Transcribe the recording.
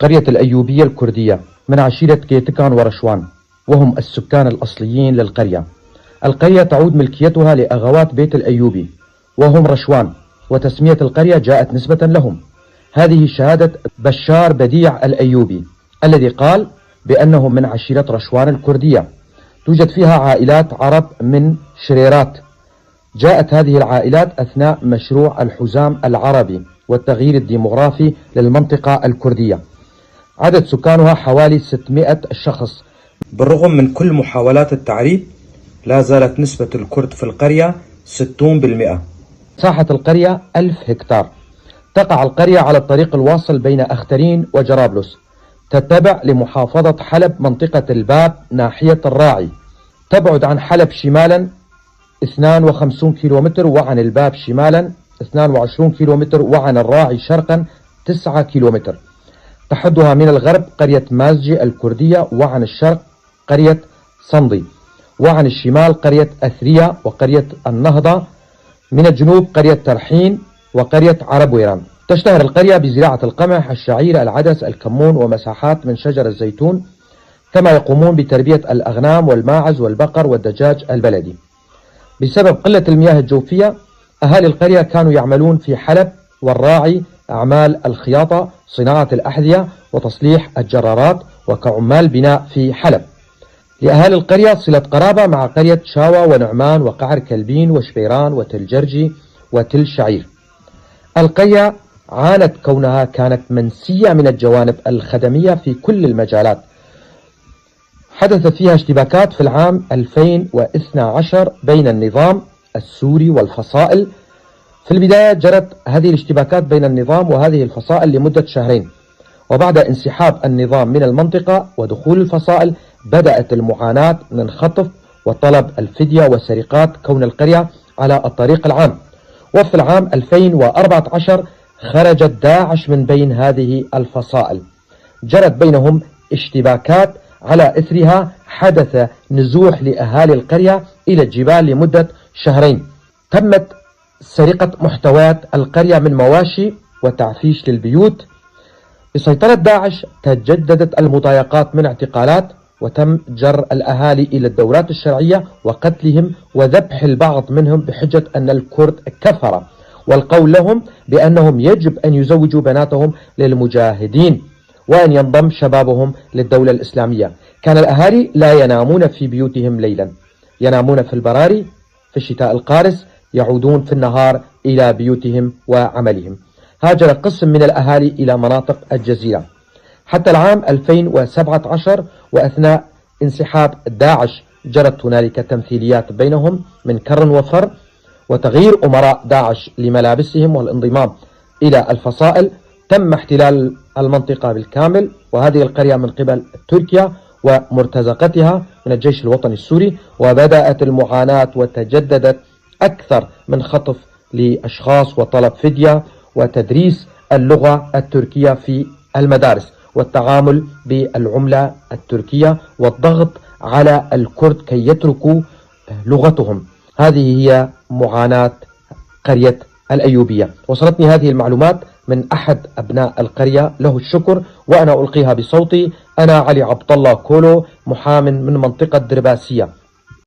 قرية الأيوبية الكردية من عشيرة كيتكان ورشوان، وهم السكان الأصليين للقرية. القرية تعود ملكيتها لأغوات بيت الأيوبي وهم رشوان، وتسمية القرية جاءت نسبة لهم. هذه شهادة بشار بديع الأيوبي الذي قال بأنهم من عشيرة رشوان الكردية. توجد فيها عائلات عرب من شريرات. جاءت هذه العائلات أثناء مشروع الحزام العربي والتغيير الديمغرافي للمنطقة الكردية. عدد سكانها حوالي 600 شخص. بالرغم من كل محاولات التعريب، لا زالت نسبة الكرد في القرية 60%. مساحة القرية 1000 هكتار. تقع القرية على الطريق الواصل بين أخترين وجرابلس، تتبع لمحافظة حلب منطقة الباب ناحية الراعي. تبعد عن حلب شمالا 52 كيلومتر، وعن الباب شمالا 22 كيلومتر، وعن الراعي شرقا 9 كيلومتر. تحدها من الغرب قرية مازجي الكردية، وعن الشرق قرية صندي، وعن الشمال قرية أثريا وقرية النهضة، من الجنوب قرية ترحين وقرية عرب ويران. تشتهر القرية بزراعة القمح، الشعير، العدس، الكمون، ومساحات من شجر الزيتون، كما يقومون بتربية الأغنام والماعز والبقر والدجاج البلدي. بسبب قلة المياه الجوفية، أهالي القرية كانوا يعملون في حلب والراعي أعمال الخياطة، صناعة الأحذية، وتصليح الجرارات، وكعمال بناء في حلب. لأهالي القرية صلة قرابة مع قرية شاوى ونعمان وقعر كلبين وشبيران وتل جرجي وتل شعير. القرية عانت كونها كانت منسية من الجوانب الخدمية في كل المجالات. حدثت فيها اشتباكات في العام 2012 بين النظام السوري والفصائل. في البداية جرت هذه الاشتباكات بين النظام وهذه الفصائل لمدة شهرين، وبعد انسحاب النظام من المنطقة ودخول الفصائل بدأت المعاناة من خطف وطلب الفدية وسرقات كون القرية على الطريق العام. وفي العام 2014 خرجت داعش من بين هذه الفصائل. جرت بينهم اشتباكات، على إثرها حدث نزوح لأهالي القرية إلى الجبال لمدة شهرين. تمت سرقة محتويات القرية من مواشي وتعفيش للبيوت. بسيطرة داعش تجددت المضايقات من اعتقالات، وتم جر الأهالي إلى الدورات الشرعية وقتلهم وذبح البعض منهم بحجة أن الكرد كفرة، والقول لهم بأنهم يجب أن يزوجوا بناتهم للمجاهدين وأن ينضم شبابهم للدولة الإسلامية. كان الأهالي لا ينامون في بيوتهم ليلا، ينامون في البراري في الشتاء القارس، يعودون في النهار إلى بيوتهم وعملهم. هاجر قسم من الأهالي إلى مناطق الجزيرة حتى العام 2017، وأثناء انسحاب داعش جرت هنالك تمثيليات بينهم من كر وفر وتغيير أمراء داعش لملابسهم والانضمام إلى الفصائل. تم احتلال المنطقة بالكامل وهذه القرية من قبل تركيا ومرتزقتها من الجيش الوطني السوري، وبدأت المعاناة وتجددت أكثر من خطف لأشخاص وطلب فدية وتدريس اللغة التركية في المدارس والتعامل بالعملة التركية والضغط على الكرد كي يتركوا لغتهم. هذه هي معاناة قرية الأيوبية. وصلتني هذه المعلومات من أحد أبناء القرية، له الشكر، وأنا ألقيها بصوتي. أنا علي عبد الله كولو، محام من منطقة درباسية.